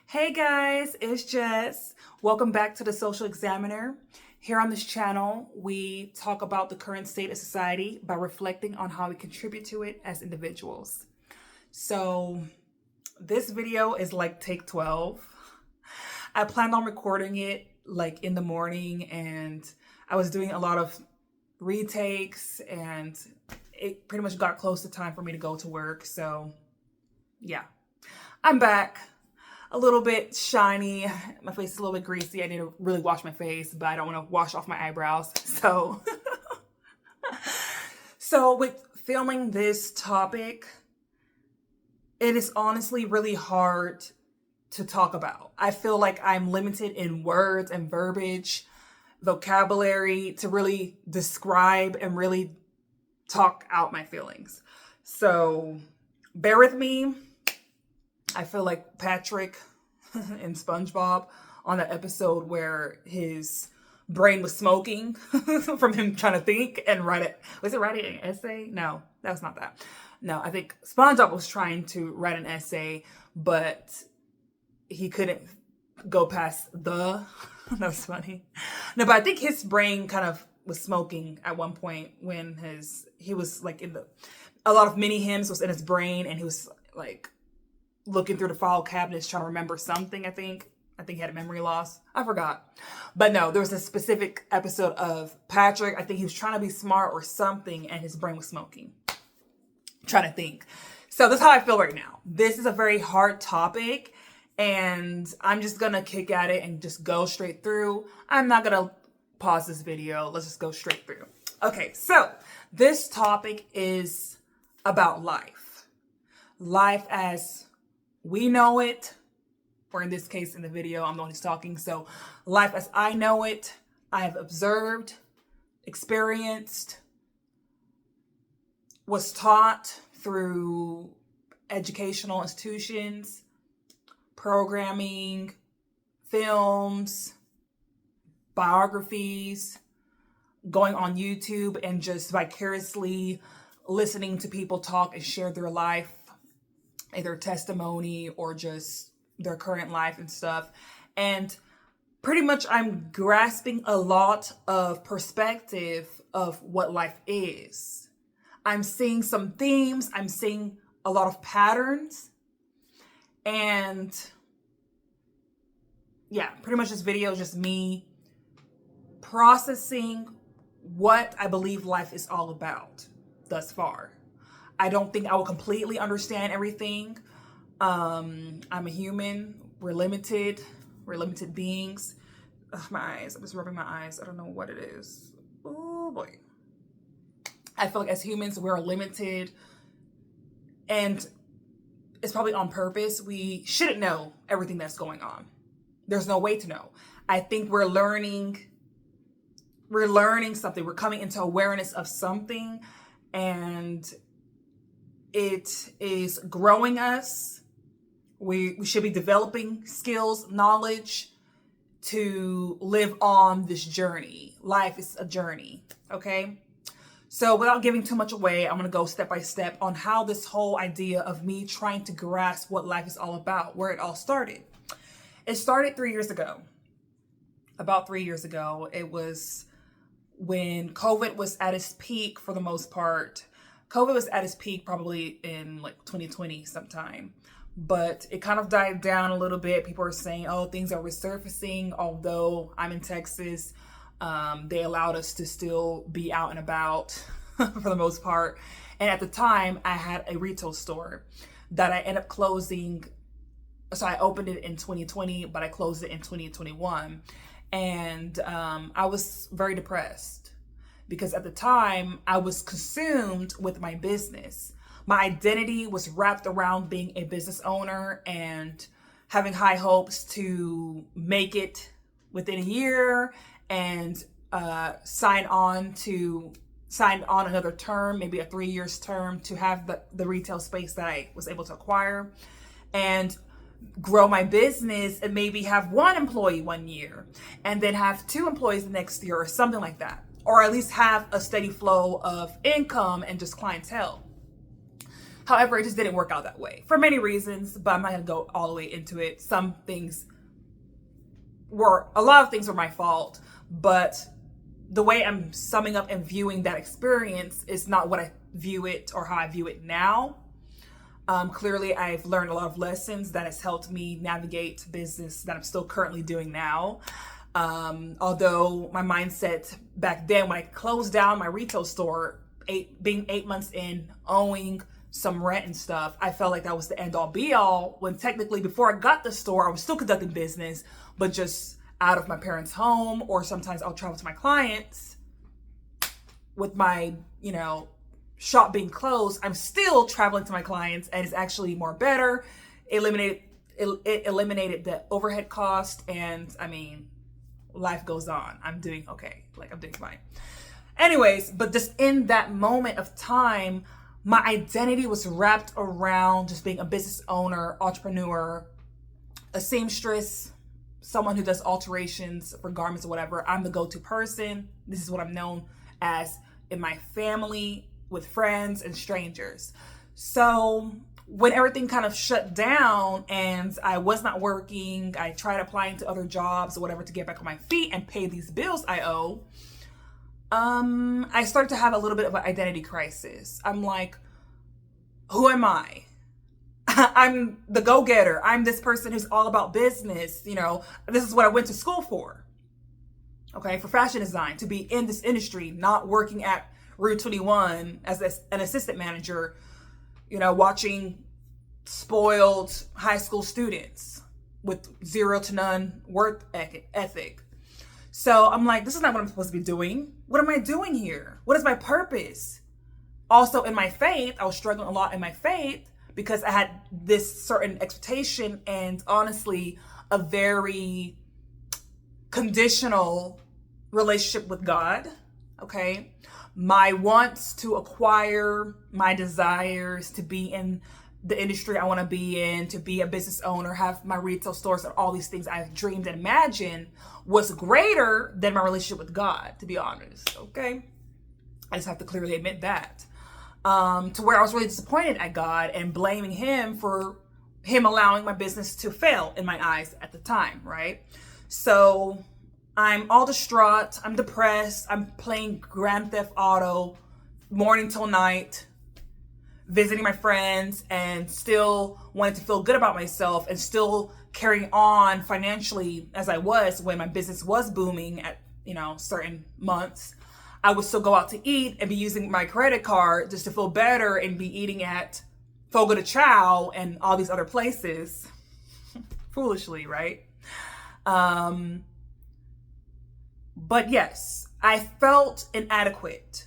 Hey guys, it's Jess. Welcome back to the Social Examiner. Here on this channel, we talk about the current state of society by reflecting on how we contribute to it as individuals. So this video is like take 12. I planned on recording it like in the morning, and I was doing a lot of retakes, and it pretty much got close to time for me to go to work. So yeah, I'm back. A little bit shiny. My face is a little bit greasy. I need to really wash my face, but I don't want to wash off my eyebrows. So with filming this topic, it is honestly really hard to talk about. I feel like I'm limited in words and verbiage, vocabulary to really describe and really talk out my feelings. So bear with me. I feel like Patrick in SpongeBob on that episode where his brain was smoking from him trying to think and write it. Was it writing an essay? No, that was not that. No, I think SpongeBob was trying to write an essay, but he couldn't go past the. That was funny. No, but I think his brain kind of was smoking at one point when he was like a lot of mini hymns was in his brain, and he was like looking through the file cabinets trying to remember something. I think he had a memory loss. I forgot. But no, there was a specific episode of Patrick. I think he was trying to be smart or something, and his brain was smoking. Trying to think. So this is how I feel right now. This is a very hard topic, and I'm just going to kick at it and just go straight through. I'm not going to pause this video. Let's just go straight through. Okay, so this topic is about life. Life as we know it, or in this case in the video, I'm the one who's talking. So life as I know it, I have observed, experienced, was taught through educational institutions, programming, films, biographies, going on YouTube and just vicariously listening to people talk and share their life, either testimony or just their current life and stuff. And pretty much I'm grasping a lot of perspective of what life is. I'm seeing some themes. I'm seeing a lot of patterns. And yeah, pretty much this video is just me processing what I believe life is all about thus far. I don't think I will completely understand everything. I'm a human. We're limited beings. Ugh, my eyes. I'm just rubbing my eyes. I don't know what it is. Oh boy. I feel like as humans, we're limited, and it's probably on purpose. We shouldn't know everything that's going on. There's no way to know. I think we're learning something. We're coming into awareness of something, and it is growing us. We should be developing skills, knowledge to live on this journey. Life is a journey, okay? So without giving too much away, I'm going to go step by step on how this whole idea of me trying to grasp what life is all about, where it all started. It started 3 years ago. About 3 years ago. It was when COVID was at its peak for the most part. COVID was at its peak probably in like 2020 sometime, but it kind of died down a little bit. People are saying, oh, things are resurfacing. Although I'm in Texas, they allowed us to still be out and about for the most part. And at the time I had a retail store that I ended up closing. So I opened it in 2020, but I closed it in 2021. And I was very depressed, because at the time I was consumed with my business. My identity was wrapped around being a business owner and having high hopes to make it within a year and sign on another term, maybe a 3 years term, to have the retail space that I was able to acquire and grow my business and maybe have one employee 1 year and then have 2 employees the next year or something like that. Or at least have a steady flow of income and just clientele. However, it just didn't work out that way for many reasons, but I'm not going to go all the way into it. A lot of things were my fault, but the way I'm summing up and viewing that experience is not what I view it or how I view it now. Clearly, I've learned a lot of lessons that has helped me navigate business that I'm still currently doing now. Although my mindset back then, when I closed down my retail store, being 8 months in, owing some rent and stuff, I felt like that was the end all be all, when technically before I got the store, I was still conducting business, but just out of my parents' home, or sometimes I'll travel to my clients with my, shop being closed. I'm still traveling to my clients, and it's actually more better. It eliminated the overhead cost, and life goes on. I'm doing okay. I'm doing fine. Anyways, but just in that moment of time, my identity was wrapped around just being a business owner, entrepreneur, a seamstress, someone who does alterations for garments or whatever. I'm the go-to person. This is what I'm known as in my family, with friends and strangers. So when everything kind of shut down and I was not working, I tried applying to other jobs or whatever to get back on my feet and pay these bills I owe. I started to have a little bit of an identity crisis. I'm like, who am I? I'm the go-getter. I'm this person who's all about business. This is what I went to school for. Okay, for fashion design, to be in this industry, not working at Route 21 as an assistant manager, watching spoiled high school students with zero to none work ethic. So I'm like, this is not what I'm supposed to be doing. What am I doing here? What is my purpose? Also in my faith, I was struggling a lot in my faith because I had this certain expectation and honestly a very conditional relationship with God. Okay. My wants to acquire, my desires to be in the industry I want to be in, to be a business owner, have my retail stores, and all these things I've dreamed and imagined was greater than my relationship with God, to be honest. Okay. I just have to clearly admit that. To where I was really disappointed at God and blaming him for him allowing my business to fail in my eyes at the time. Right. So I'm all distraught. I'm depressed. I'm playing Grand Theft Auto morning till night, visiting my friends, and still wanting to feel good about myself and still carrying on financially as I was when my business was booming at, certain months. I would still go out to eat and be using my credit card just to feel better and be eating at Fogo de Chao and all these other places. Foolishly, right? But yes, I felt inadequate.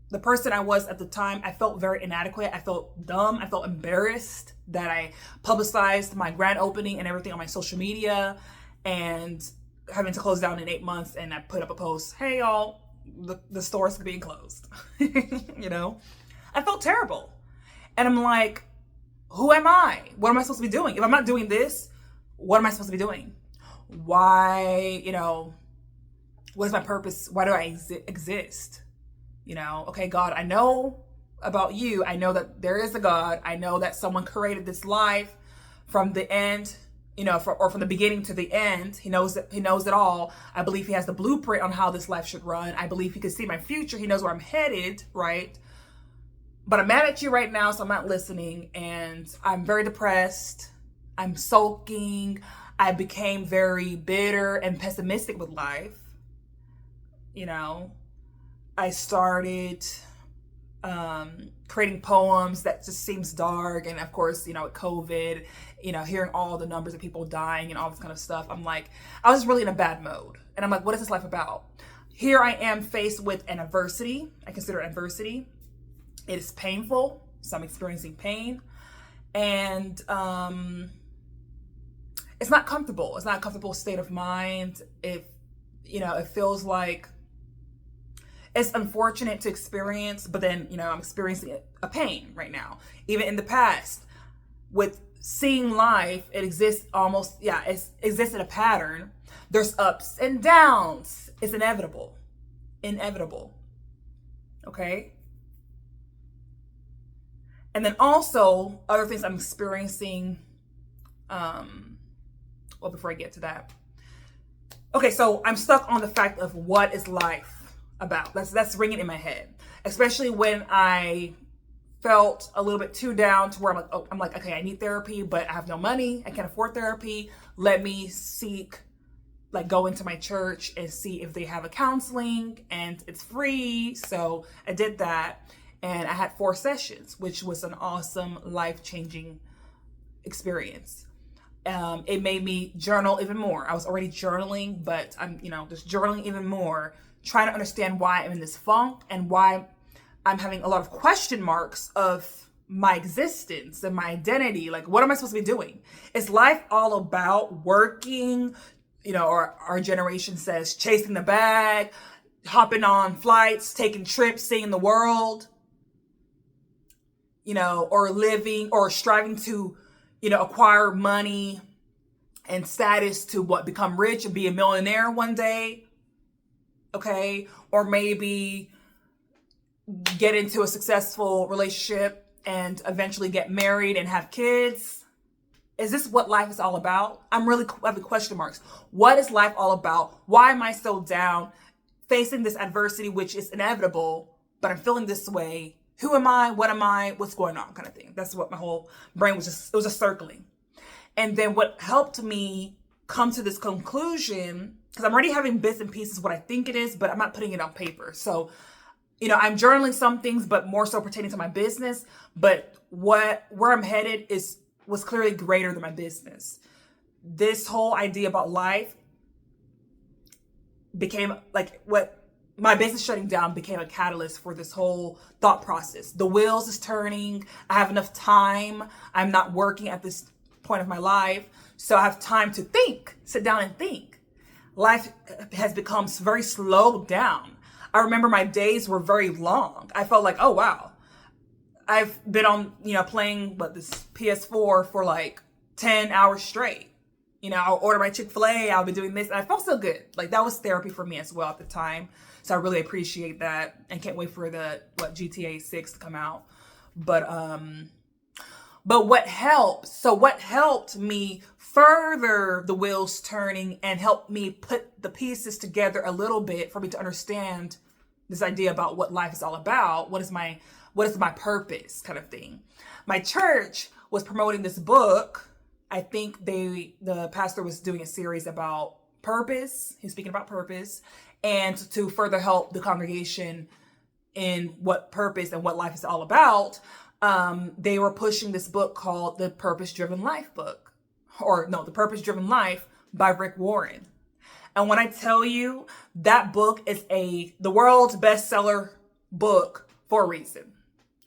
The person I was at the time, I felt very inadequate. I felt dumb. I felt embarrassed that I publicized my grand opening and everything on my social media and having to close down in 8 months. And I put up a post, hey y'all, the store's being closed. I felt terrible. And I'm like, who am I? What am I supposed to be doing? If I'm not doing this, what am I supposed to be doing? Why, what is my purpose? Why do I exist? Okay, God, I know about you. I know that there is a God. I know that someone created this life from the end, from the beginning to the end. He knows it all. I believe he has the blueprint on how this life should run. I believe he can see my future. He knows where I'm headed, right? But I'm mad at you right now, so I'm not listening. And I'm very depressed. I'm sulking. I became very bitter and pessimistic with life. I started creating poems that just seems dark. And of course, with COVID, hearing all the numbers of people dying and all this kind of stuff, I'm like, I was really in a bad mode. And I'm like, what is this life about? Here I am faced with an adversity. I consider it adversity. It is painful. So I'm experiencing pain. And it's not comfortable. It's not a comfortable state of mind. It feels like it's unfortunate to experience, but then, I'm experiencing a pain right now. Even in the past, with seeing life, it exists it exists in a pattern. There's ups and downs. It's inevitable. Okay? And then also other things I'm experiencing. Well, before I get to that. Okay, so I'm stuck on the fact of what is life about. That's ringing in my head, especially when I felt a little bit too down to where I'm like, okay, I need therapy, but I have no money. I can't afford therapy. Let me seek, like, go into my church and see if they have a counseling, and it's free. So I did that, and I had 4 sessions, which was an awesome, life-changing experience. It made me journal even more. I was already journaling, but I'm, just journaling even more, trying to understand why I'm in this funk and why I'm having a lot of question marks of my existence and my identity. Like, what am I supposed to be doing? Is life all about working, or our generation says chasing the bag, hopping on flights, taking trips, seeing the world, or living or striving to, acquire money and status to become rich and be a millionaire one day. Okay. Or maybe get into a successful relationship and eventually get married and have kids. Is this what life is all about? I'm really having question marks. What is life all about? Why am I so down, facing this adversity, which is inevitable, but I'm feeling this way? Who am I? What am I? What's going on? Kind of thing. That's what my whole brain was just circling. And then what helped me come to this conclusion, because I'm already having bits and pieces what I think it is, but I'm not putting it on paper. So, I'm journaling some things, but more so pertaining to my business. But where I'm headed was clearly greater than my business. This whole idea about life became like what my business shutting down became a catalyst for this whole thought process. The wheels is turning. I have enough time. I'm not working at this point of my life. So I have time to think, sit down and think. Life has become very slowed down. I remember my days were very long. I felt like, oh, wow. I've been on, playing this PS4 for like 10 hours straight. I'll order my Chick-fil-A. I'll be doing this. And I felt so good. Like, that was therapy for me as well at the time. So I really appreciate that and can't wait for GTA 6 to come out. But what helped me further the wheels turning and helped me put the pieces together a little bit for me to understand this idea about what life is all about. What is my purpose, kind of thing. My church was promoting this book. I think the pastor was doing a series about purpose. He's speaking about purpose, and to further help the congregation in what purpose and what life is all about. They were pushing this book called the Purpose Deiven Life book, the Purpose Deiven Life by Rick Warren. And when I tell you that book is the world's bestseller book for a reason,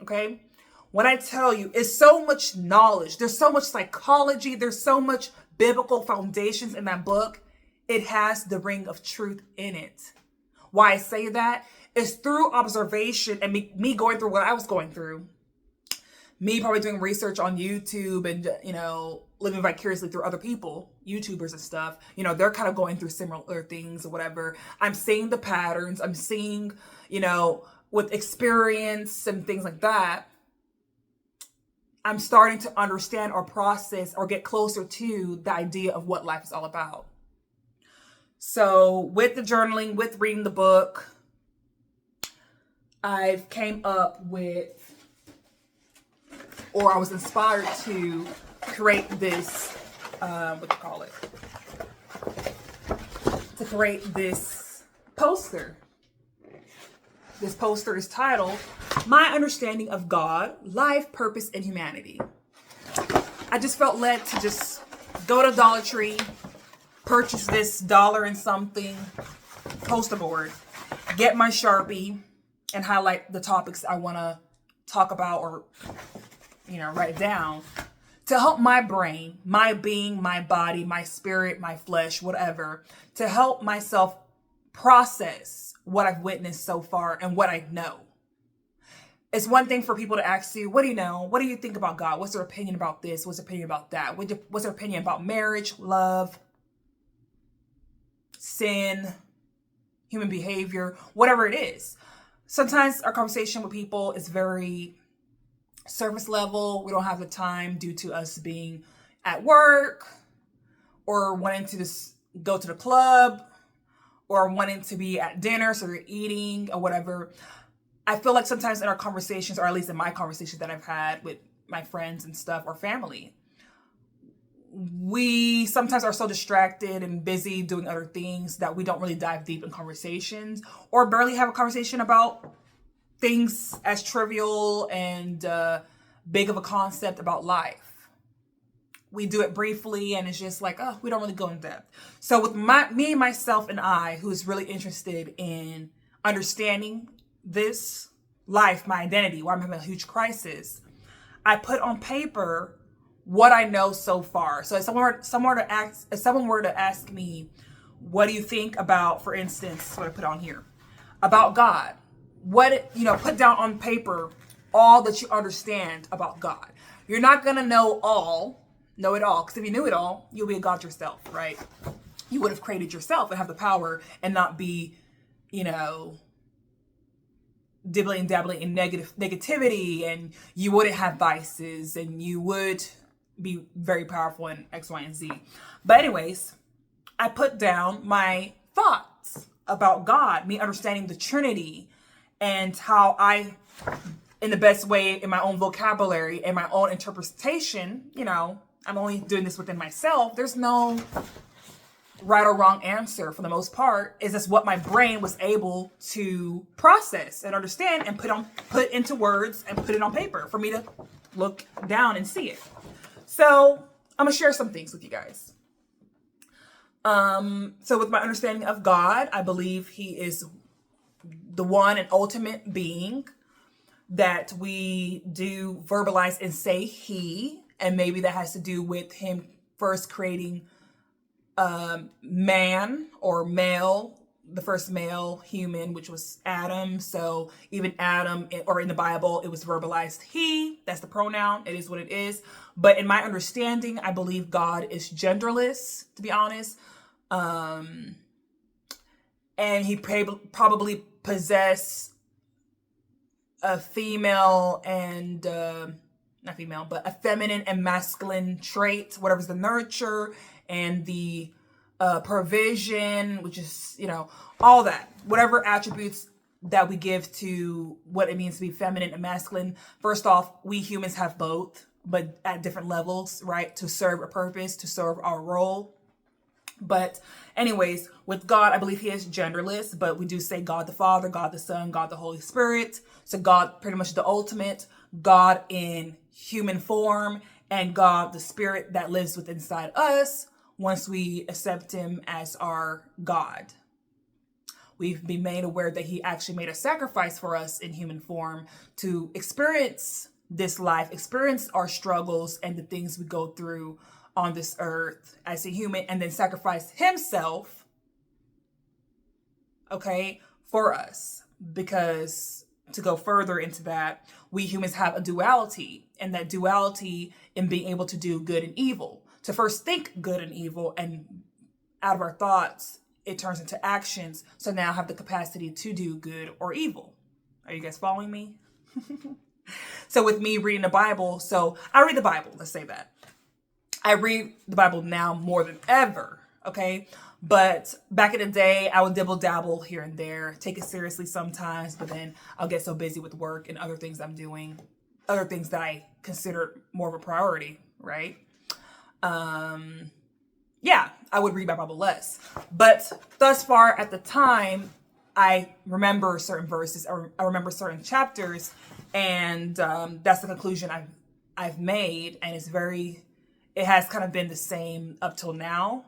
okay? When I tell you it's so much knowledge, there's so much psychology, there's so much biblical foundations in that book, it has the ring of truth in it. Why I say that is through observation and me going through what I was going through. Me probably doing research on YouTube and, living vicariously through other people, YouTubers and stuff. They're kind of going through similar things or whatever. I'm seeing the patterns. I'm seeing, with experience and things like that, I'm starting to understand or process or get closer to the idea of what life is all about. So with the journaling, with reading the book, I've came up with, or I was inspired to create this, to create this poster. This poster is titled, My Understanding of God, Life, Purpose, and Humanity. I just felt led to just go to Dollar Tree, purchase this $1 and something poster board, get my Sharpie, and highlight the topics I want to talk about or, write it down to help my brain, my being, my body, my spirit, my flesh, whatever, to help myself process what I've witnessed so far and what I know. It's one thing for people to ask you, what do you know? What do you think about God? What's their opinion about this? What's their opinion about that? What's their opinion about marriage, love, sin, human behavior, whatever it is. Sometimes our conversation with people is very surface level. We don't have the time due to us being at work or wanting to just go to the club or wanting to be at dinner, so you're eating or whatever. I feel like sometimes in our conversations, or at least in my conversations that I've had with my friends and stuff or family, we sometimes are so distracted and busy doing other things that we don't really dive deep in conversations or barely have a conversation about things as trivial and big of a concept about life. We do it briefly and it's just like, oh, we don't really go in depth. So with me, myself, and I, who's really interested in understanding this life, my identity, why I'm having a huge crisis, I put on paper what I know so far. So if someone were to ask me, what do you think about, for instance, what I put on here, about God? Put down on paper all that you understand about God. You're not going to know it all, because if you knew it all, you'll be a God yourself, right? You would have created yourself and have the power and not be, dibbling dabbling in negativity, and you wouldn't have vices, and you would be very powerful in X, Y, and Z. But anyways, I put down my thoughts about God, me understanding the Trinity, and how I, in the best way, in my own vocabulary and my own interpretation, I'm only doing this within myself. There's no right or wrong answer for the most part. Is this what my brain was able to process and understand and put into words and put it on paper for me to look down and see it. So I'm gonna share some things with you guys. So with my understanding of God, I believe he is the one and ultimate being that we do verbalize and say he, and maybe that has to do with him first creating man or male, the first male human, which was Adam. So even Adam, or in the Bible, it was verbalized he. That's the pronoun. It is what it is. But in my understanding, I believe God is genderless, to be honest. And he probably possess a female and not female, but a feminine and masculine trait, whatever's the nurture and the provision, which is, all that, whatever attributes that we give to what it means to be feminine and masculine. First off, we humans have both, but at different levels, right? To serve a purpose, to serve our role. But anyways, with God, I believe he is genderless, but we do say God the Father, God the Son, God the Holy Spirit. So God, pretty much the ultimate, God in human form, and God the Spirit that lives within inside us once we accept him as our God. We've been made aware that he actually made a sacrifice for us in human form to experience this life, experience our struggles and the things we go through on this earth as a human, and then sacrifice himself, for us. Because to go further into that, we humans have a duality, and that duality in being able to do good and evil. To first think good and evil, and out of our thoughts, it turns into actions. So now I have the capacity to do good or evil. Are you guys following me? So with me reading the Bible, so I read the Bible, let's say that. I read the Bible now more than ever, okay? But back in the day, I would dibble dabble here and there, take it seriously sometimes, but then I'll get so busy with work and other things I'm doing, other things that I consider more of a priority, right? I would read my Bible less. But thus far at the time, I remember certain verses, I remember certain chapters, and that's the conclusion I've made, and it has kind of been the same up till now.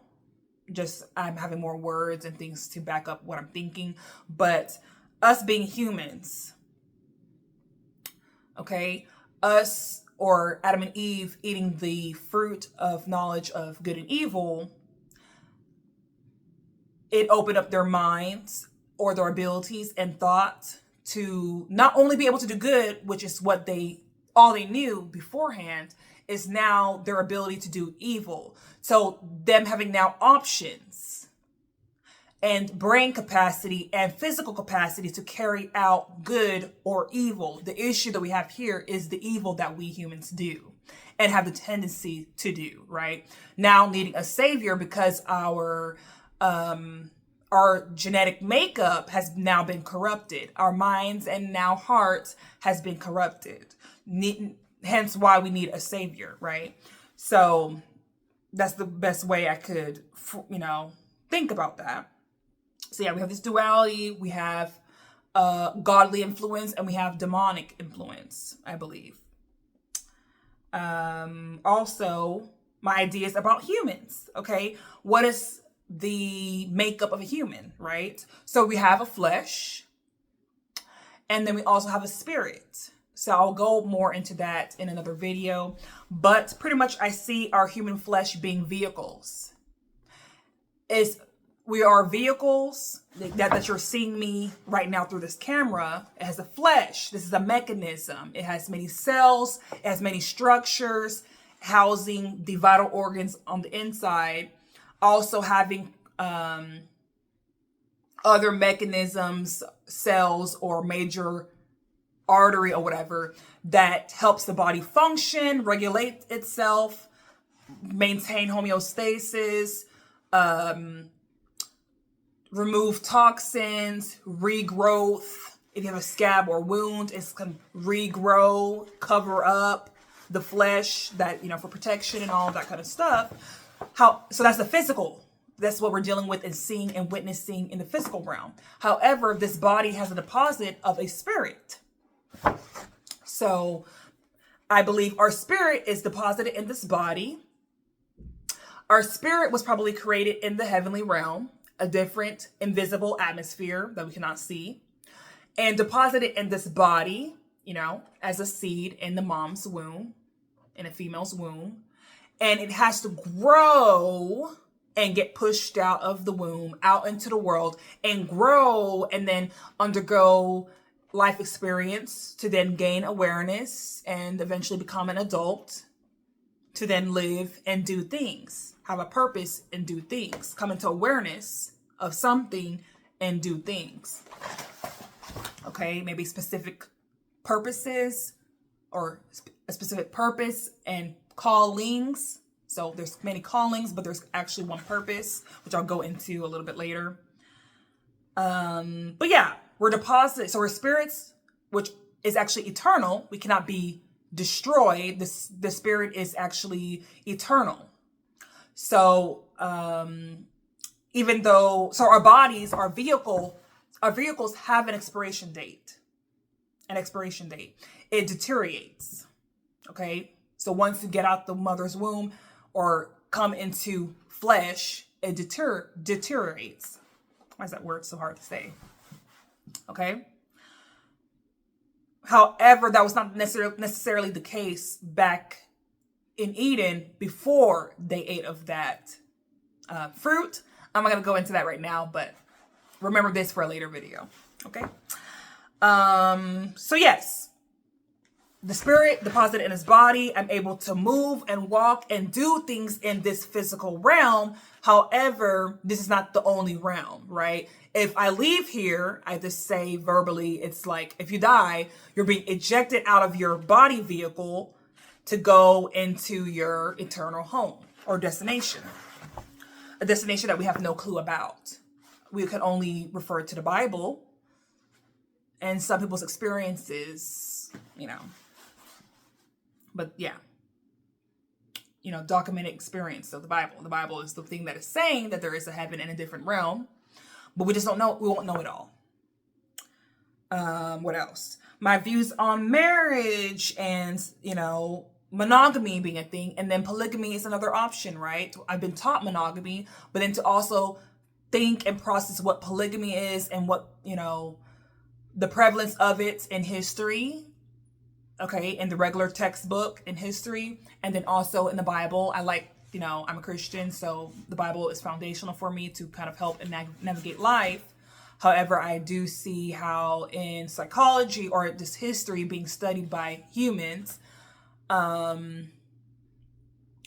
Just I'm having more words and things to back up what I'm thinking. But us being humans, us or Adam and Eve eating the fruit of knowledge of good and evil, it opened up their minds or their abilities and thought to not only be able to do good, which is what all they knew beforehand, is now their ability to do evil. So them having now options and brain capacity and physical capacity to carry out good or evil. The issue that we have here is the evil that we humans do and have the tendency to do, right? Now needing a savior because our genetic makeup has now been corrupted. Our minds and now hearts has been corrupted. Hence why we need a savior, right? So that's the best way I could, think about that. So yeah, we have this duality. We have godly influence and we have demonic influence, I believe. Also, my ideas about humans, okay? What is the makeup of a human, right? So we have a flesh, and then we also have a spirit. So I'll go more into that in another video, but pretty much I see our human flesh being vehicles. We are vehicles that you're seeing me right now through this camera. It has a flesh. This is a mechanism. It has many cells. It has many structures housing the vital organs on the inside. Also having other mechanisms, cells, or major artery or whatever that helps the body function, regulate itself, maintain homeostasis, remove toxins, regrowth. If you have a scab or wound, it's going to regrow, cover up the flesh that, for protection and all that kind of stuff. So that's the physical. That's what we're dealing with and seeing and witnessing in the physical realm. However, this body has a deposit of a spirit. So I believe our spirit is deposited in this body. Our spirit was probably created in the heavenly realm, a different invisible atmosphere that we cannot see, and deposited in this body, as a seed in the mom's womb, in a female's womb. And it has to grow and get pushed out of the womb, out into the world, and grow and then undergo life experience to then gain awareness and eventually become an adult, to then live and do things, have a purpose and do things, come into awareness of something and do things. Okay, maybe specific purposes or a specific purpose and callings. So there's many callings, but there's actually one purpose, which I'll go into a little bit later. But yeah, we're deposited. So we're spirits, which is actually eternal. We cannot be destroyed. The spirit is actually eternal. So so our bodies, our vehicles have an expiration date. It deteriorates. Okay. So once you get out the mother's womb or come into flesh, it deteriorates. Why is that word so hard to say? Okay. However, that was not necessarily the case back in Eden before they ate of that fruit. I'm not going to go into that right now, but remember this for a later video. Okay. So yes, the spirit deposited in his body. I'm able to move and walk and do things in this physical realm. However, this is not the only realm, right? If I leave here, I just say verbally, it's like if you die, you're being ejected out of your body vehicle to go into your eternal home or destination. A destination that we have no clue about. We can only refer to the Bible and some people's experiences, But yeah, documented experience of the Bible. The Bible is the thing that is saying that there is a heaven and a different realm, but we just don't know. We won't know it all. What else? My views on marriage and, monogamy being a thing. And then polygamy is another option, right? I've been taught monogamy, but then to also think and process what polygamy is and what, the prevalence of it in history. Okay, in the regular textbook in history, and then also in the Bible. I like, I'm a Christian, so the Bible is foundational for me to kind of help and navigate life. However, I do see how in psychology or this history being studied by humans,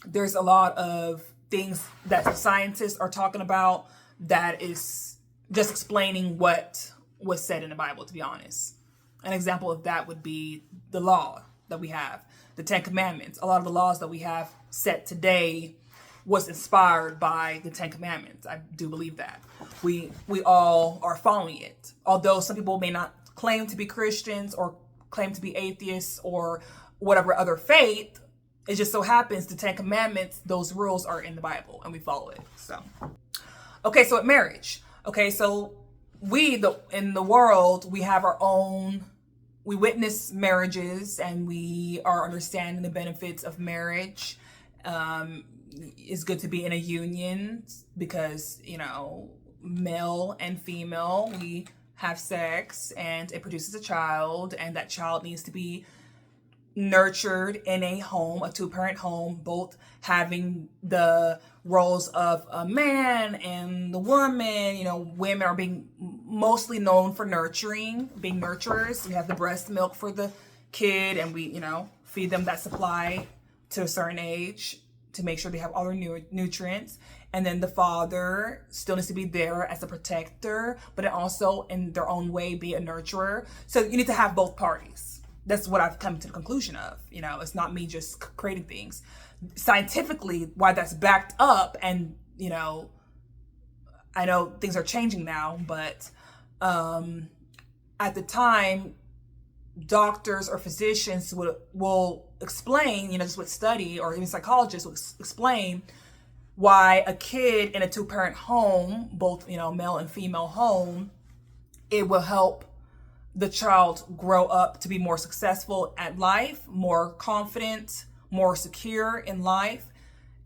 there's a lot of things that scientists are talking about that is just explaining what was said in the Bible, to be honest. An example of that would be the law that we have, the Ten Commandments. A lot of the laws that we have set today was inspired by the Ten Commandments. I do believe that. We all are following it. Although some people may not claim to be Christians or claim to be atheists or whatever other faith, it just so happens the Ten Commandments, those rules are in the Bible and we follow it. So, okay, so at marriage. Okay, so in the world, we have our own, we witness marriages and we are understanding the benefits of marriage. It's good to be in a union because, male and female, we have sex and it produces a child, and that child needs to be nurtured in a home, a two-parent home, both having the roles of a man and the woman. Women are being mostly known for nurturing, being nurturers. We have the breast milk for the kid, and we, feed them that supply to a certain age to make sure they have all their nutrients. And then the father still needs to be there as a protector, but also in their own way be a nurturer. So you need to have both parties. That's what I've come to the conclusion of. It's not me just creating things. Scientifically, why that's backed up, and I know things are changing now, but at the time, doctors or physicians will explain, just with study, or even psychologists will explain why a kid in a two-parent home, both male and female home, it will help the child grow up to be more successful at life, more confident, more secure in life,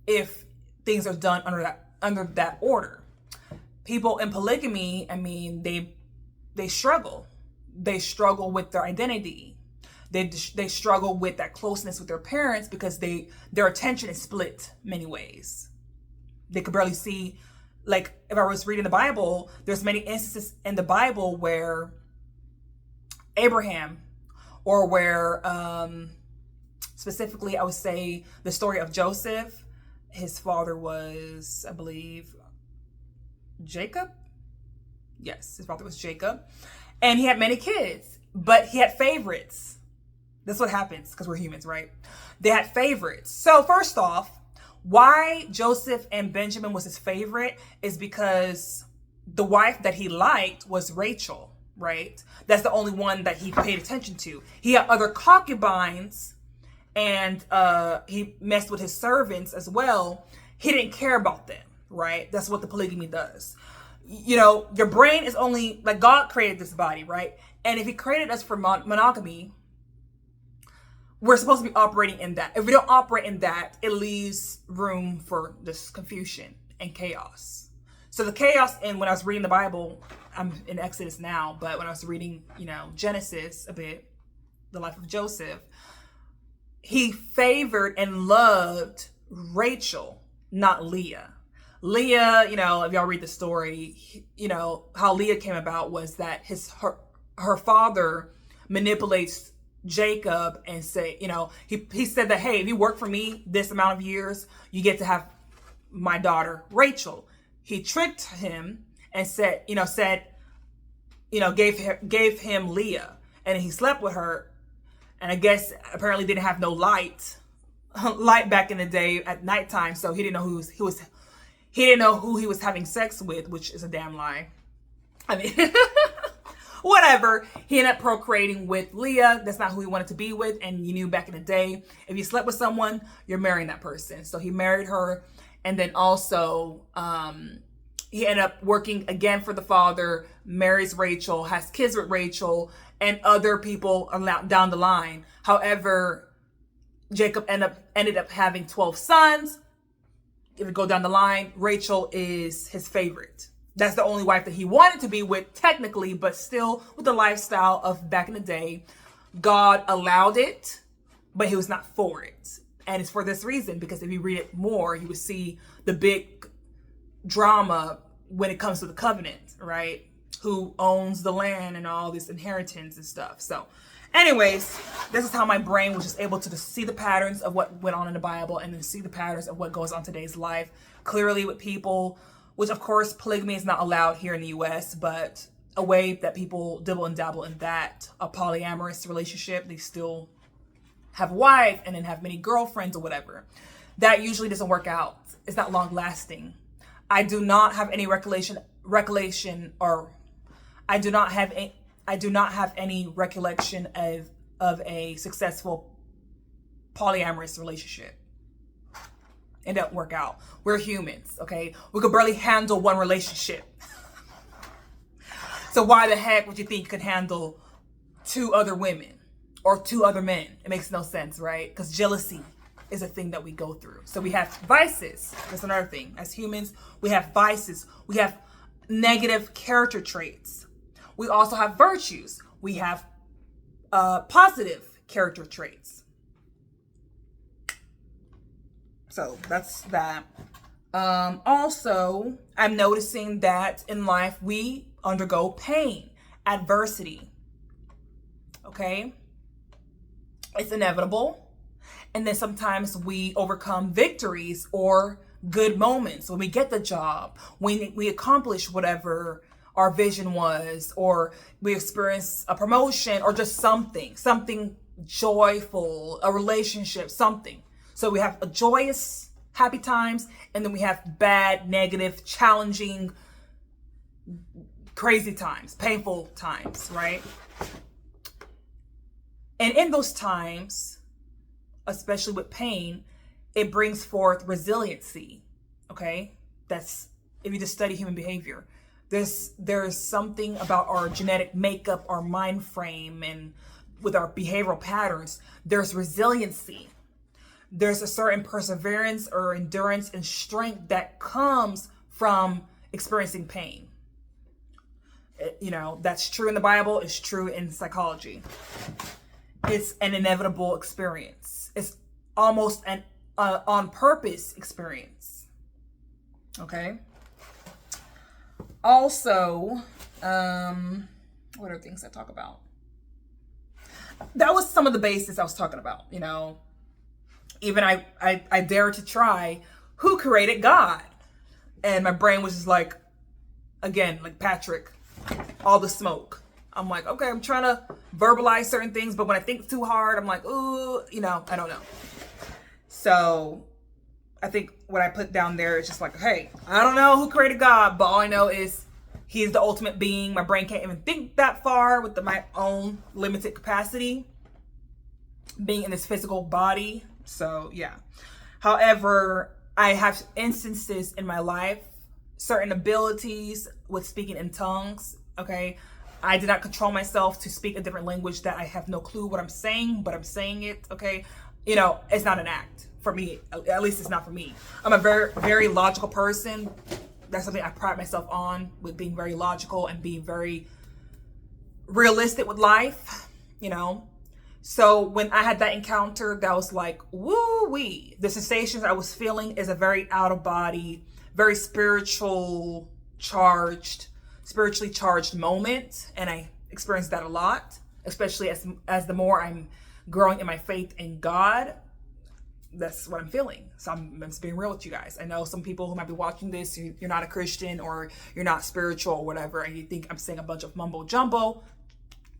if things are done under that order. People in polygamy, they struggle. They struggle with their identity. They struggle with that closeness with their parents because their attention is split many ways. They could barely see, like if I was reading the Bible, there's many instances in the Bible where Abraham, or where specifically I would say the story of Joseph, his father was, I believe, Jacob. Yes, his father was Jacob. And he had many kids, but he had favorites. That's what happens because we're humans, right? They had favorites. So first off, why Joseph and Benjamin was his favorite is because the wife that he liked was Rachel, right? That's the only one that he paid attention to. He had other concubines, and he messed with his servants as well. He didn't care about them, right? That's what the polygamy does. Your brain is only, like, God created this body, right? And if he created us for monogamy, we're supposed to be operating in that. If we don't operate in that, it leaves room for this confusion and chaos. So the chaos, and when I was reading the Bible, I'm in Exodus now, but when I was reading, Genesis a bit, the life of Joseph, he favored and loved Rachel, not Leah. Leah, if y'all read the story, how Leah came about was that her father manipulates Jacob and say, he said that, hey, if you work for me this amount of years, you get to have my daughter Rachel. He tricked him and gave him Leah, and he slept with her. And I guess apparently didn't have no light back in the day at nighttime, so he didn't know he didn't know who he was having sex with, which is a damn lie. Whatever. He ended up procreating with Leah. That's not who he wanted to be with. And you knew back in the day, if you slept with someone, you're marrying that person. So he married her. And then also, he ended up working again for the father, marries Rachel, has kids with Rachel, and other people down the line. However, Jacob ended up having 12 sons. If we go down the line, Rachel is his favorite. That's the only wife that he wanted to be with, technically, but still with the lifestyle of back in the day. God allowed it, but he was not for it. And it's for this reason, because if you read it more, you would see the big drama when it comes to the covenant, right? Who owns the land and all this inheritance and stuff. So anyways, this is how my brain was just able to see the patterns of what went on in the Bible and then see the patterns of what goes on today's life. Clearly with people which of course polygamy is not allowed here in the US, but a way that people dibble and dabble in that, a polyamorous relationship, they still have a wife and then have many girlfriends or whatever. That usually doesn't work out. It's not long lasting. I do not have any recollection of a successful polyamorous relationship. It doesn't work out. We're humans, okay? We could barely handle one relationship. So why the heck would you think you could handle 2 other women or 2 other men? It makes no sense, right? Because jealousy is a thing that we go through. So we have vices. That's another thing. As humans, we have vices. We have negative character traits. We also have virtues. We have positive character traits. So that's that. Also, I'm noticing that in life we undergo pain, adversity. Okay? It's inevitable. And then sometimes we overcome victories or good moments when we get the job, when we accomplish whatever our vision was, or we experience a promotion or just something joyful, a relationship, something. So we have a joyous, happy times, and then we have bad, negative, challenging, crazy times, painful times, right? And in those times, especially with pain, it brings forth resiliency, okay? That's, if you just study human behavior, there's something about our genetic makeup, our mind frame, and with our behavioral patterns, there's resiliency. There's a certain perseverance or endurance and strength that comes from experiencing pain. That's true in the Bible. It's true in psychology. It's an inevitable experience. It's almost an on purpose experience. Okay. Also, what are things I talk about? That was some of the basics I was talking about. Even I dared to try, who created God? And my brain was just like, again, like Patrick, all the smoke. I'm like, okay, I'm trying to verbalize certain things, but when I think too hard, I'm like, ooh, I don't know. So I think what I put down there is just like, hey, I don't know who created God, but all I know is he is the ultimate being. My brain can't even think that far with my own limited capacity, being in this physical body. So yeah. However, I have instances in my life, certain abilities with speaking in tongues. Okay. I did not control myself to speak a different language that I have no clue what I'm saying, but I'm saying it. Okay. It's not an act for me. At least it's not for me. I'm a very, very logical person. That's something I pride myself on, with being very logical and being very realistic with life, So when I had that encounter, that was like, woo-wee. The sensations I was feeling is a very out of body, very spiritually charged moment. And I experienced that a lot, especially as the more I'm growing in my faith in God. That's what I'm feeling. So I'm just being real with you guys. I know some people who might be watching this, you're not a Christian or you're not spiritual or whatever, and you think I'm saying a bunch of mumbo jumbo.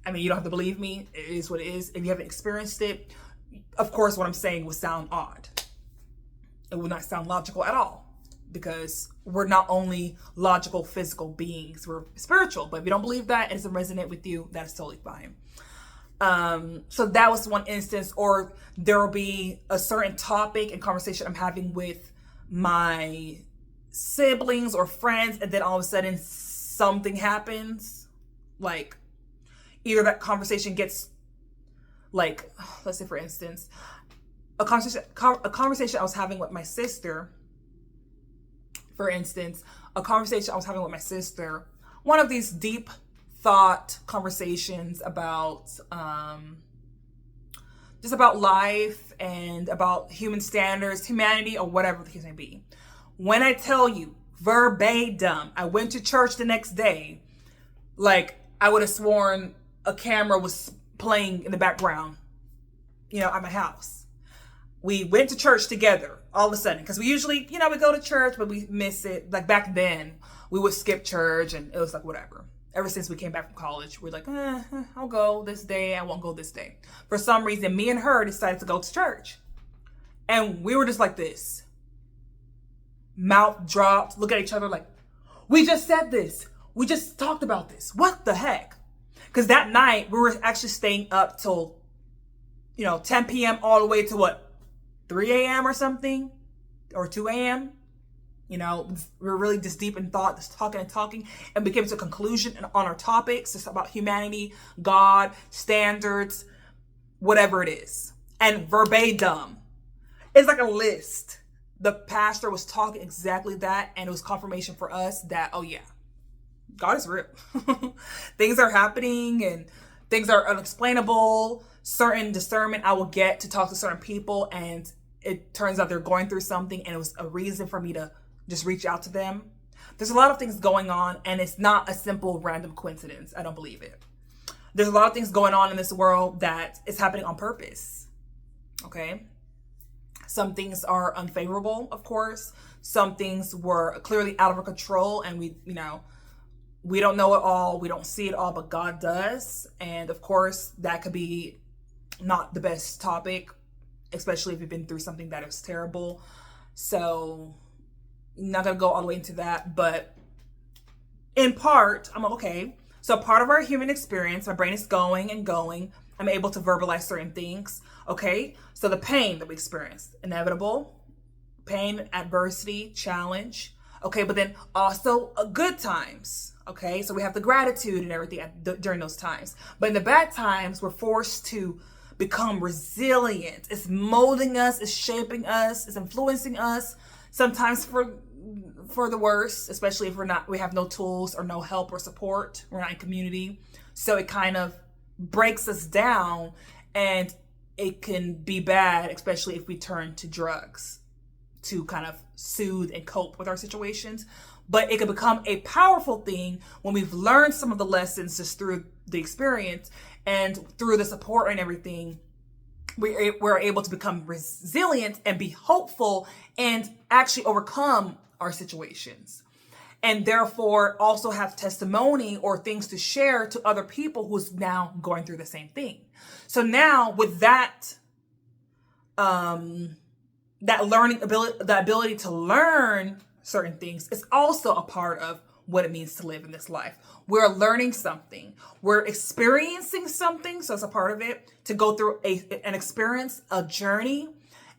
I mean, you don't have to believe me. It is what it is. If you haven't experienced it, of course, what I'm saying will sound odd. It will not sound logical at all, because we're not only logical, physical beings, we're spiritual. But if you don't believe that and it doesn't resonate with you, that's totally fine. So that was one instance. Or there will be a certain topic and conversation I'm having with my siblings or friends, and then all of a sudden something happens. Like, either that conversation gets, like, let's say for instance, a conversation I was having with my sister. For instance, one of these deep thought conversations about just about life and about human standards, humanity, or whatever the case may be. When I tell you verbatim, I went to church the next day, like I would have sworn a camera was playing in the background, at my house. We went to church together. all of a sudden, because we usually, we go to church, but we miss it. Like back then, we would skip church and it was like, whatever. Ever since we came back from college, we're like, I'll go this day. I won't go this day. For some reason, me and her decided to go to church. And we were just like this. Mouth dropped, look at each other like, we just said this. We just talked about this. What the heck? Because that night, we were actually staying up till, 10 p.m. all the way to what? 3 a.m. or something? Or 2 a.m.? We were really just deep in thought, just talking, and we came to a conclusion on our topics. It's about humanity, God, standards, whatever it is. And verbatim, it's like a list. The pastor was talking exactly that, and it was confirmation for us that, oh yeah, God is real. Things are happening, and things are unexplainable. Certain discernment I will get to talk to certain people, and it turns out they're going through something, and it was a reason for me to just reach out to them. There's a lot of things going on, and it's not a simple random coincidence. I don't believe it. There's a lot of things going on in this world that is happening on purpose. Okay? Some things are unfavorable, of course. Some things were clearly out of our control, and we don't know it all. We don't see it all, but God does. And of course, that could be not the best topic, especially if you've been through something that is terrible. So not going to go all the way into that, but in part, I'm okay. So part of our human experience, my brain is going and going. I'm able to verbalize certain things. Okay. So the pain that we experience, inevitable pain, adversity, challenge. Okay. But then also good times. Okay. So we have the gratitude and everything during those times, but in the bad times, we're forced to become resilient. It's molding us, it's shaping us, it's influencing us. Sometimes for the worse, especially if we have no tools or no help or support. We're not in community. So it kind of breaks us down, and it can be bad, especially if we turn to drugs to kind of soothe and cope with our situations. But it can become a powerful thing when we've learned some of the lessons just through the experience and through the support and everything. We're able to become resilient and be hopeful and actually overcome our situations, and therefore also have testimony or things to share to other people who's now going through the same thing. So now with that learning ability, the ability to learn certain things is also a part of what it means to live in this life. We're learning something. We're experiencing something. So it's a part of it to go through an experience, a journey,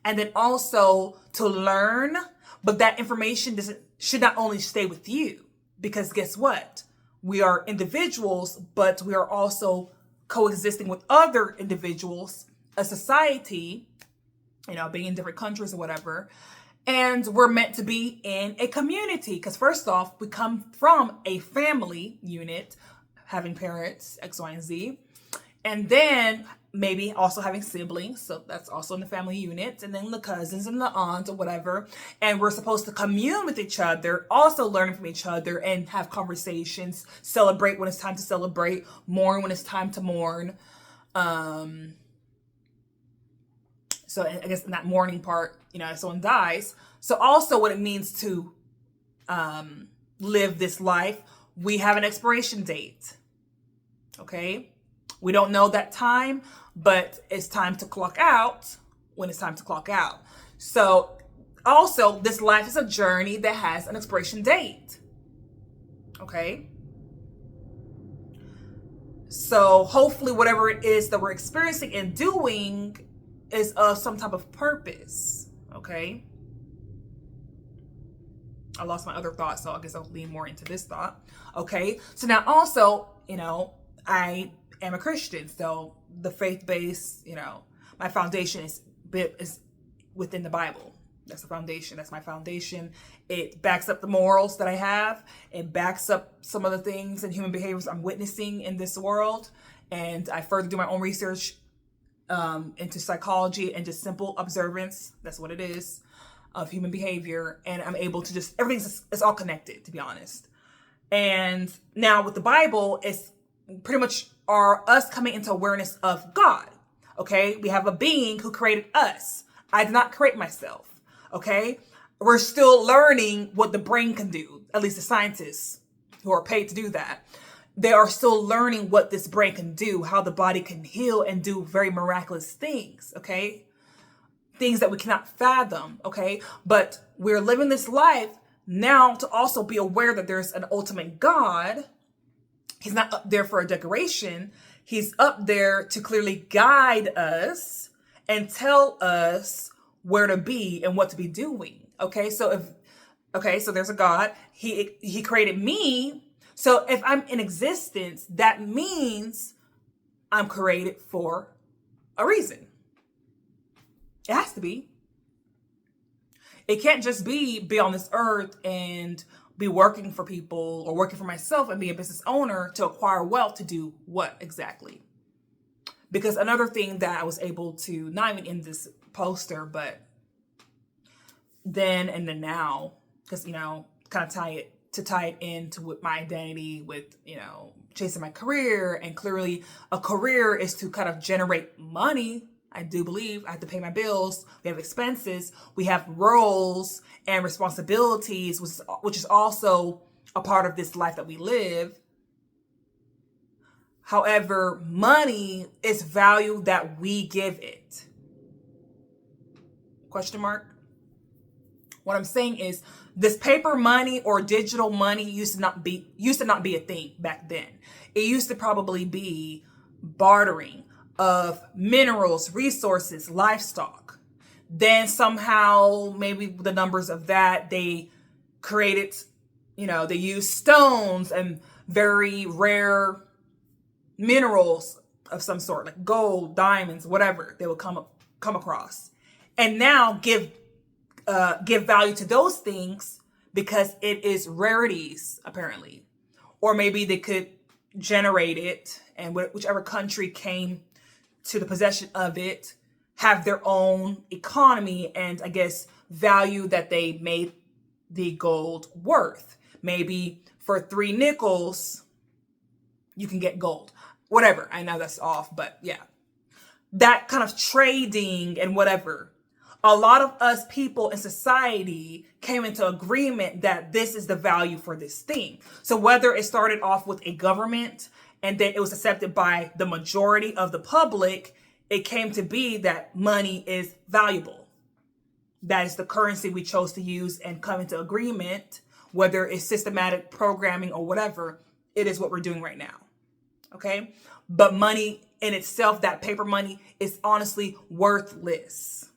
and then also to learn. But that information should not only stay with you, because guess what? We are individuals, but we are also coexisting with other individuals, a society, being in different countries or whatever. And we're meant to be in a community, because first off, we come from a family unit, having parents, X, Y, and Z. And then maybe also having siblings. So that's also in the family unit. And then the cousins and the aunts or whatever. And we're supposed to commune with each other, also learning from each other and have conversations, celebrate when it's time to celebrate, mourn when it's time to mourn. So I guess in that mourning part, if someone dies. So also what it means to live this life, we have an expiration date. Okay? We don't know that time, but it's time to clock out when it's time to clock out. So also, this life is a journey that has an expiration date. Okay? So hopefully whatever it is that we're experiencing and doing is of some type of purpose. Okay? I lost my other thought, so I guess I'll lean more into this thought. Okay? So now also, I am a Christian, so the faith base, my foundation is within the Bible. That's the foundation. That's my foundation. It backs up the morals that I have. It backs up some of the things and human behaviors I'm witnessing in this world. And I further do my own research into psychology and just simple observance. That's what it is, of human behavior. And I'm able to it's all connected, to be honest. And now with the Bible, it's pretty much us coming into awareness of God. Okay. We have a being who created us. I did not create myself. Okay. We're still learning what the brain can do, at least the scientists who are paid to do that. They are still learning what this brain can do, how the body can heal and do very miraculous things. Okay. Things that we cannot fathom. Okay. But we're living this life now to also be aware that there's an ultimate God. He's not up there for a decoration. He's up there to clearly guide us and tell us where to be and what to be doing. Okay, so there's a God. He created me. So if I'm in existence, that means I'm created for a reason. It has to be. It can't just be on this earth and be working for people or working for myself and be a business owner to acquire wealth to do what exactly? Because another thing that I was able to, not even in this poster, but then and then now, because, kind of tie it into with my identity with, chasing my career. And clearly a career is to kind of generate money. I do believe I have to pay my bills. We have expenses. We have roles and responsibilities, which is also a part of this life that we live. However, money is value that we give it. Question mark? What I'm saying is this paper money or digital money used to not be a thing back then. It used to probably be bartering of minerals, resources, livestock. Then somehow, maybe the numbers of that, they created, they used stones and very rare minerals of some sort, like gold, diamonds, whatever they would come across. And now give value to those things because it is rarities, apparently. Or maybe they could generate it, and whichever country came to the possession of it have their own economy and, I guess, value that they made the gold worth. Maybe for 3 nickels, you can get gold. Whatever. I know that's off, but yeah. That kind of trading and whatever. A lot of us people in society came into agreement that this is the value for this thing. So whether it started off with a government and then it was accepted by the majority of the public, it came to be that money is valuable. That is the currency we chose to use and come into agreement, whether it's systematic programming or whatever, it is what we're doing right now. Okay? But money in itself, that paper money, is honestly worthless.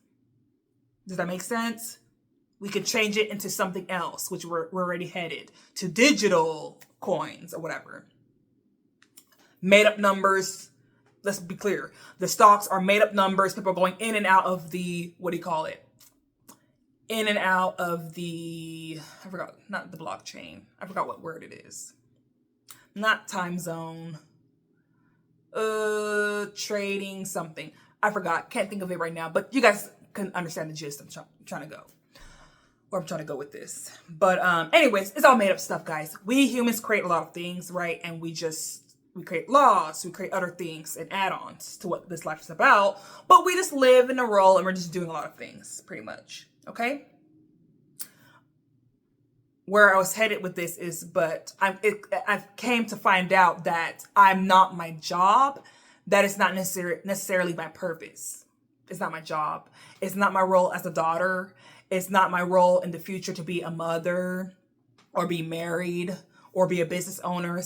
Does that make sense? We could change it into something else, which we're already headed to digital coins or whatever. Made up numbers. Let's be clear. The stocks are made up numbers. People are going in and out of the, in and out of the, I forgot, not the blockchain. I forgot what word it is. Not time zone. Trading something. I forgot. Can't think of it right now, but you guys can understand the gist I'm trying to go. Or I'm trying to go with this. But anyways, it's all made up stuff, guys. We humans create a lot of things, right? And we create laws, we create other things and add-ons to what this life is about. But we just live in a role and we're just doing a lot of things, pretty much. Okay? Where I was headed with this is, I came to find out that I'm not my job. That is not necessarily my purpose. It's not my job. It's not my role as a daughter. It's not my role in the future to be a mother or be married or be a business owner.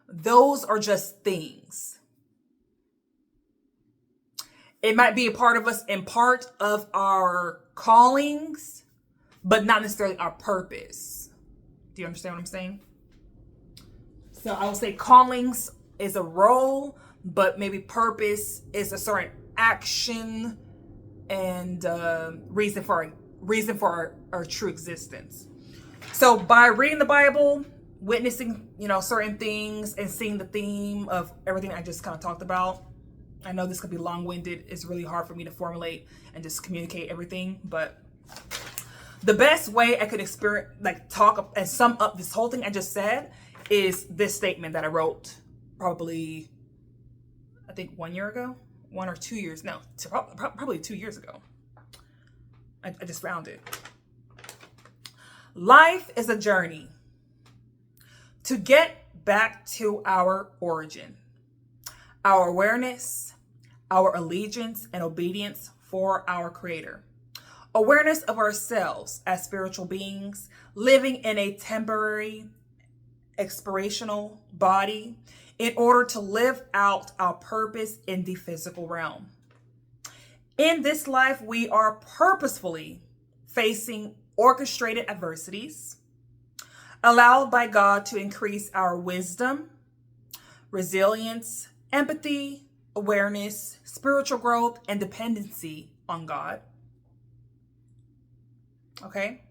Those are just things. It might be a part of us and part of our callings, but not necessarily our purpose. Do you understand what I'm saying? So I will say callings is a role, but maybe purpose is a certain action and reason for our true existence. So by reading the Bible, witnessing, certain things and seeing the theme of everything I just kind of talked about. I know this could be long-winded. It's really hard for me to formulate and just communicate everything, but the best way I could talk and sum up this whole thing I just said is this statement that I wrote probably, I think 1 year ago, 1 or 2 years. No, probably 2 years ago. I just found it. Life is a journey to get back to our origin, our awareness, our allegiance and obedience for our Creator. Awareness of ourselves as spiritual beings living in a temporary, expirational body in order to live out our purpose in the physical realm. In this life, we are purposefully facing orchestrated adversities, allowed by God to increase our wisdom, resilience, empathy, awareness, spiritual growth, and dependency on God. Okay?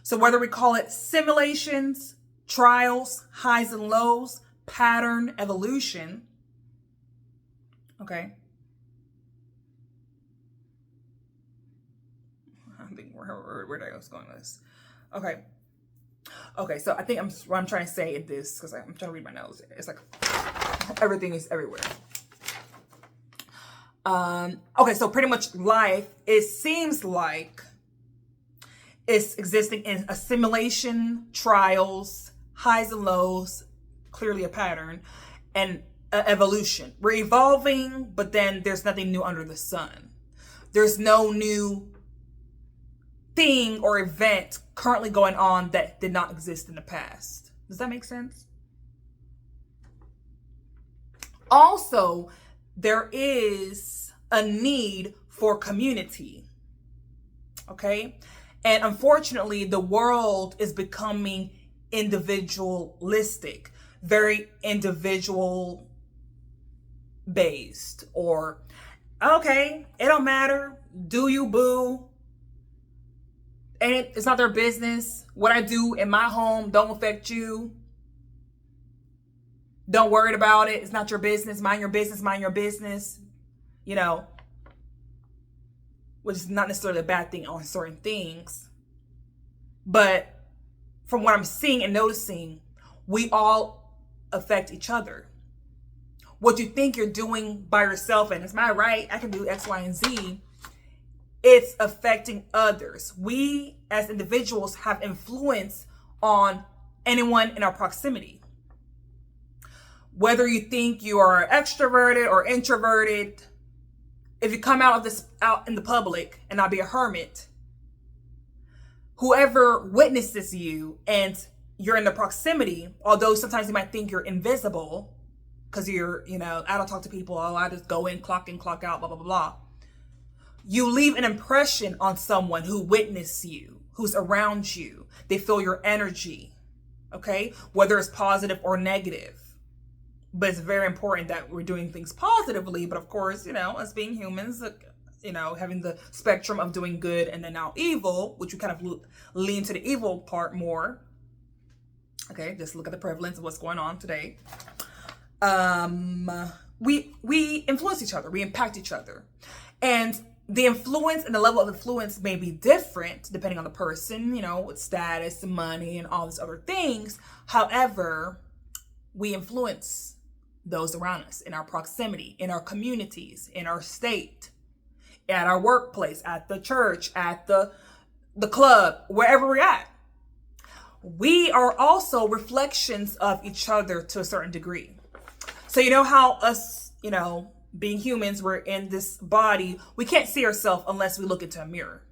So whether we call it simulations, trials, highs and lows, pattern, evolution, okay? I think where did I was going with this? Okay, so I think what I'm trying to say is this, because I'm trying to read my notes. It's like everything is everywhere. Okay, so pretty much life, it seems like it's existing in a simulation, trials, highs and lows, clearly a pattern, and evolution. We're evolving, but then there's nothing new under the sun. There's no new thing or event currently going on that did not exist in the past. Does that make sense? Also, there is a need for community. Okay? And unfortunately, the world is becoming individualistic, very individual based, or okay, it don't matter, do you boo, and it's not their business. What I do in my home don't affect you. Don't worry about it. It's not your business. Mind your business, mind your business. You know, which is not necessarily a bad thing on certain things. But from what I'm seeing and noticing, we all affect each other. What you think you're doing by yourself, and it's my right, I can do X, Y, and Z, it's affecting others. We as individuals have influence on anyone in our proximity. Whether you think you are extroverted or introverted, if you come out in the public and not be a hermit, whoever witnesses you and you're in the proximity, although sometimes you might think you're invisible because you're, I don't talk to people. Oh, I just go in, clock out, blah, blah, blah, blah. You leave an impression on someone who witnessed you, who's around you. They feel your energy, okay? Whether it's positive or negative. But it's very important that we're doing things positively. But of course, as being humans, having the spectrum of doing good and then now evil, which we kind of lean to the evil part more. Okay, just look at the prevalence of what's going on today. We influence each other. We impact each other. And the influence and the level of influence may be different depending on the person, with status and money and all these other things. However, we influence those around us in our proximity, in our communities, in our state, at our workplace, at the church, at the club, wherever we're at. We are also reflections of each other to a certain degree. So how us, being humans, we're in this body, we can't see ourselves unless we look into a mirror,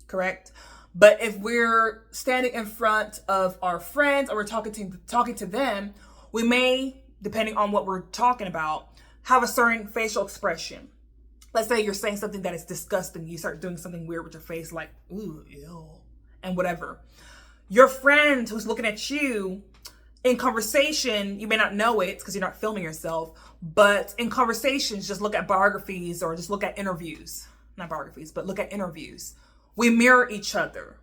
correct? But if we're standing in front of our friends or we're talking to them, we may, depending on what we're talking about, have a certain facial expression. Let's say you're saying something that is disgusting. You start doing something weird with your face, like, ooh, ew, and whatever. Your friend who's looking at you in conversation, you may not know it because you're not filming yourself, but in conversations, just look at biographies or just look at interviews. Not biographies, but look at interviews. We mirror each other,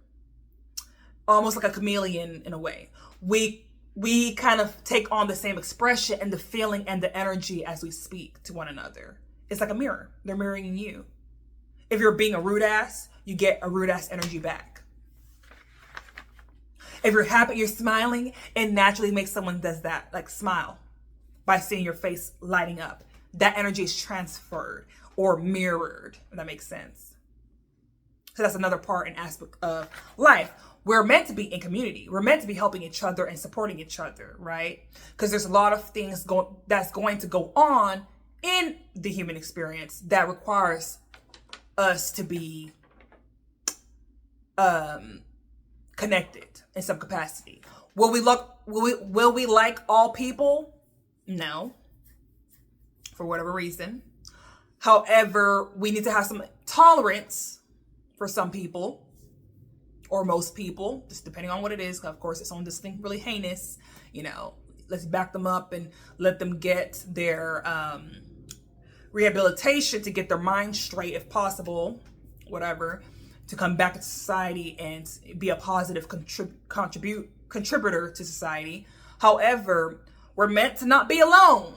almost like a chameleon in a way. We kind of take on the same expression and the feeling and the energy as we speak to one another. It's like a mirror. They're mirroring you. If you're being a rude ass, you get a rude ass energy back. If you're happy, you're smiling, it naturally makes someone does that, like smile, by seeing your face lighting up. That energy is transferred or mirrored, if that makes sense. So that's another part and aspect of life. We're meant to be in community. We're meant to be helping each other and supporting each other, right? Because there's a lot of things that's going to go on in the human experience that requires us to be connected in some capacity. Will we like all people? No. For whatever reason. However, we need to have some tolerance for some people, or most people, just depending on what it is. Of course, if someone does something really heinous, let's back them up and let them get their rehabilitation to get their mind straight if possible, whatever, to come back into society and be a positive contributor to society. However, we're meant to not be alone.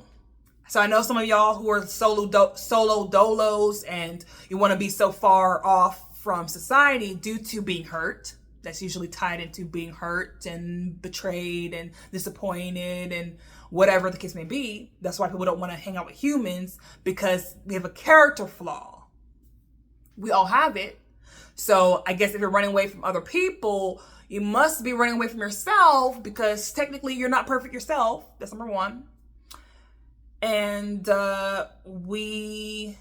So I know some of y'all who are solo dolos and you want to be so far off from society due to being hurt. That's usually tied into being hurt and betrayed and disappointed and whatever the case may be. That's why people don't want to hang out with humans, because we have a character flaw. We all have it. So I guess if you're running away from other people, you must be running away from yourself, because technically you're not perfect yourself. That's number one. And we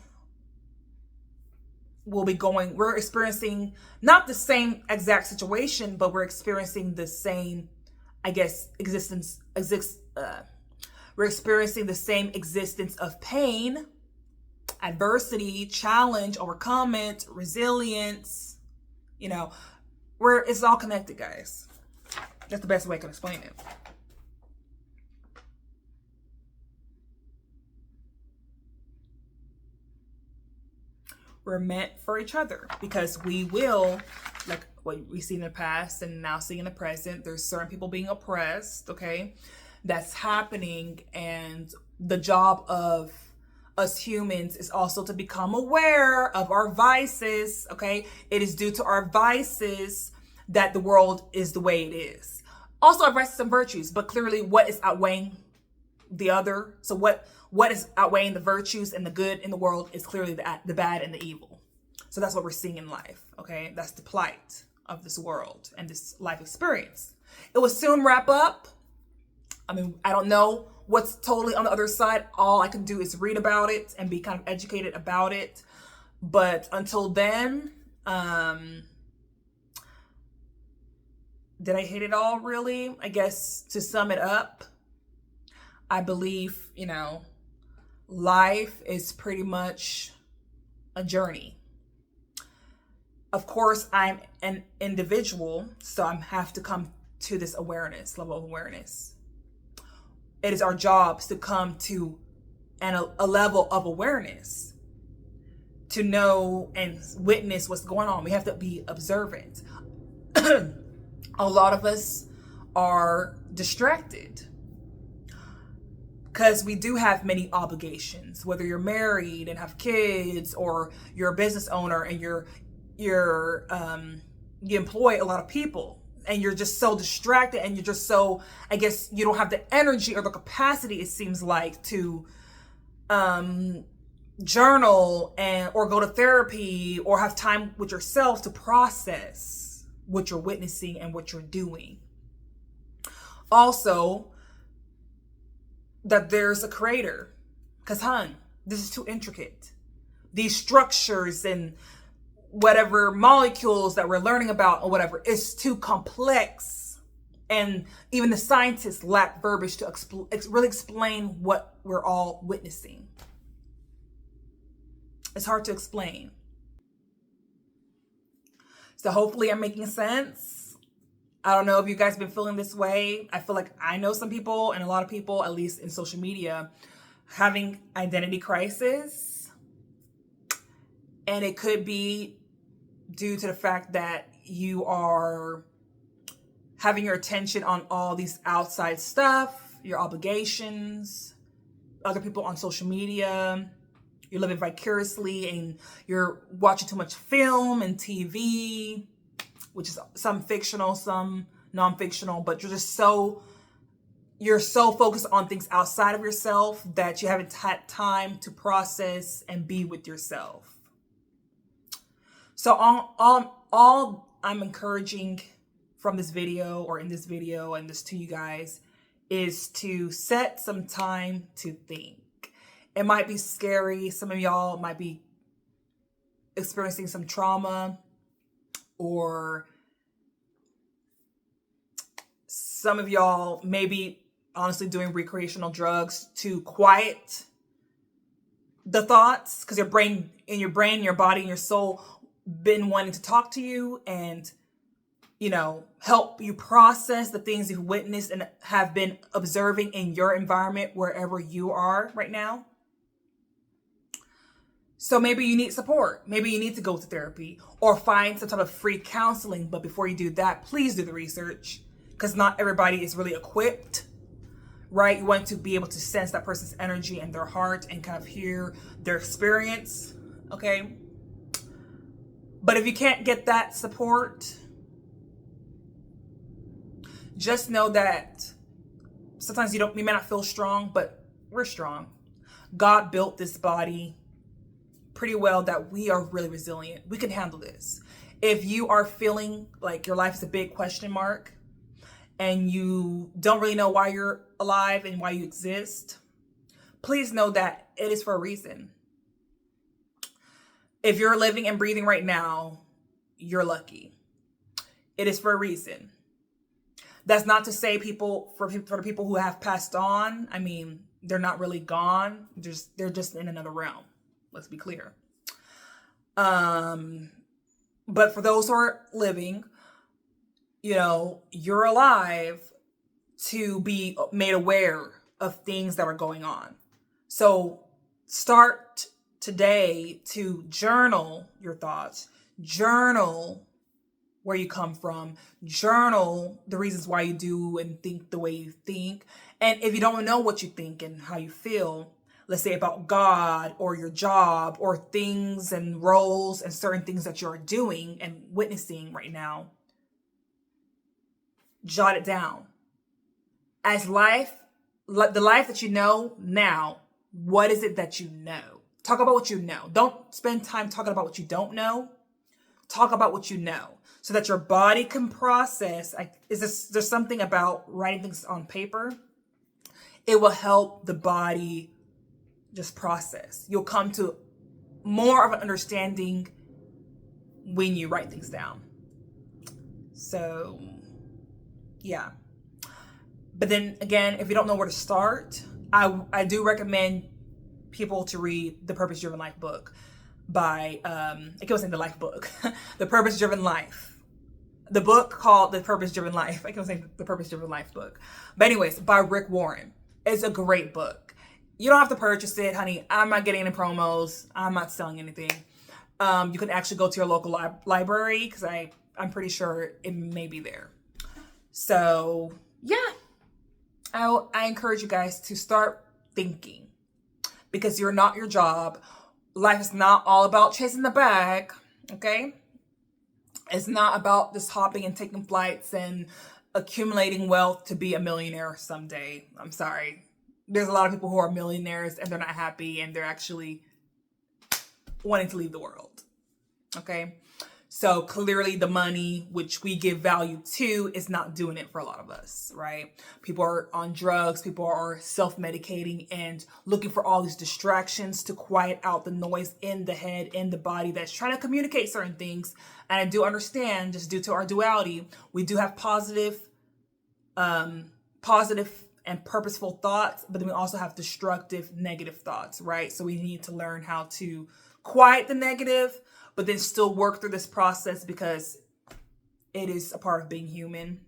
will be we're experiencing not the same exact situation, but we're experiencing the same, I guess, we're experiencing the same existence of pain, adversity, challenge, overcome it, resilience. It's all connected, guys. That's the best way I can explain it. We're meant for each other, because we will, like what we've seen in the past and now seeing in the present, there's certain people being oppressed, okay? That's happening. And the job of us humans is also to become aware of our vices, okay? It is due to our vices that the world is the way it is. Also our vices and virtues, but clearly what is outweighing the other? So what is outweighing the virtues and the good in the world is clearly the bad and the evil. So that's what we're seeing in life, okay? That's the plight of this world and this life experience. It will soon wrap up. I mean, I don't know what's totally on the other side. All I can do is read about it and be kind of educated about it. But until then, did I hit it all really? I guess to sum it up, I believe, life is pretty much a journey. Of course, I'm an individual, so I have to come to this level of awareness. It is our jobs to come to a level of awareness, to know and witness what's going on. We have to be observant. A lot of us are distracted, because we do have many obligations, whether you're married and have kids, or you're a business owner and you employ a lot of people, and you're just so distracted, and you're just so, I guess you don't have the energy or the capacity, it seems like, to journal or go to therapy or have time with yourself to process what you're witnessing and what you're doing. Also, that there's a creator, because this is too intricate. These structures and whatever molecules that we're learning about or whatever is too complex, and even the scientists lack verbiage to really explain what we're all witnessing. It's hard to explain. So hopefully I'm making sense. I don't know if you guys have been feeling this way. I feel like I know some people, and a lot of people, at least in social media, having identity crisis. And it could be due to the fact that you are having your attention on all these outside stuff, your obligations, other people on social media. You're living vicariously, and you're watching too much film and TV, which is some fictional, some non-fictional, but you're so focused on things outside of yourself that you haven't had time to process and be with yourself. So all I'm encouraging from this video, or in this video and this to you guys, is to set some time to think. It might be scary. Some of y'all might be experiencing some trauma, or some of y'all may be honestly doing recreational drugs to quiet the thoughts, because your brain, your body, and your soul been wanting to talk to you and, you know, help you process the things you've witnessed and have been observing in your environment wherever you are right now. So maybe you need support. Maybe you need to go to therapy or find some type of free counseling. But before you do that, please do the research, because not everybody is really equipped, right? You want to be able to sense that person's energy and their heart and kind of hear their experience, okay? But if you can't get that support, just know that sometimes you may not feel strong, but we're strong. God built this body pretty well that we are really resilient. We can handle this. If you are feeling like your life is a big question mark and you don't really know why you're alive and why you exist, please know that it is for a reason. If you're living and breathing right now, you're lucky. It is for a reason. That's not to say for the people who have passed on, I mean, they're not really gone. They're just in another realm. Let's be clear. But for those who are living, you know, you're alive to be made aware of things that are going on. So start today to journal your thoughts, journal where you come from, journal the reasons why you do and think the way you think. And if you don't know what you think and how you feel, let's say about God or your job or things and roles and certain things that you're doing and witnessing right now, jot it down. As the life that you know now, what is it that you know? Talk about what you know. Don't spend time talking about what you don't know. Talk about what you know so that your body can process. There's something about writing things on paper. It will help the body just process. You'll come to more of an understanding when you write things down. So, yeah. But then again, if you don't know where to start, I do recommend people to read the Purpose Deiven Life book by, I keep saying the life book, the Purpose Deiven Life. The book called The Purpose Deiven Life. I keep saying the Purpose Deiven Life book. But anyways, by Rick Warren. It's a great book. You don't have to purchase it, honey. I'm not getting any promos. I'm not selling anything. You can actually go to your local library, because I'm pretty sure it may be there. So, yeah. I encourage you guys to start thinking, because you're not your job. Life is not all about chasing the bag, okay? It's not about just hopping and taking flights and accumulating wealth to be a millionaire someday. I'm sorry. There's a lot of people who are millionaires and they're not happy and they're actually wanting to leave the world, okay? So clearly the money, which we give value to, is not doing it for a lot of us, right? People are on drugs. People are self-medicating and looking for all these distractions to quiet out the noise in the head, in the body that's trying to communicate certain things. And I do understand, just due to our duality, we do have positive and purposeful thoughts, but then we also have destructive, negative thoughts, right? So we need to learn how to quiet the negative, but then still work through this process, because it is a part of being human.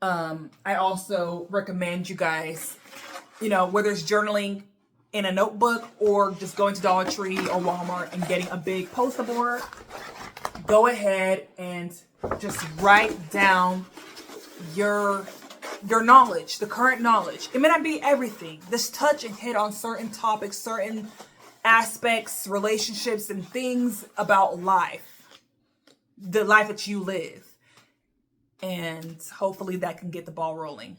I also recommend you guys, you know, whether it's journaling in a notebook or just going to Dollar Tree or Walmart and getting a big poster board, go ahead and just write down your knowledge, the current knowledge. It may not be everything. Just touch and hit on certain topics, certain aspects, relationships, and things about life, the life that you live. And hopefully that can get the ball rolling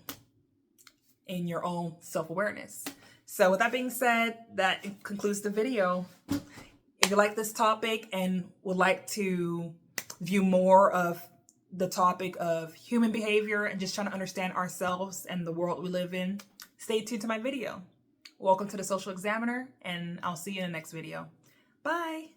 in your own self-awareness. So with that being said, that concludes the video. If you like this topic and would like to view more of the topic of human behavior and just trying to understand ourselves and the world we live in, stay tuned to my video. Welcome to the Social Examiner, and I'll see you in the next video. Bye.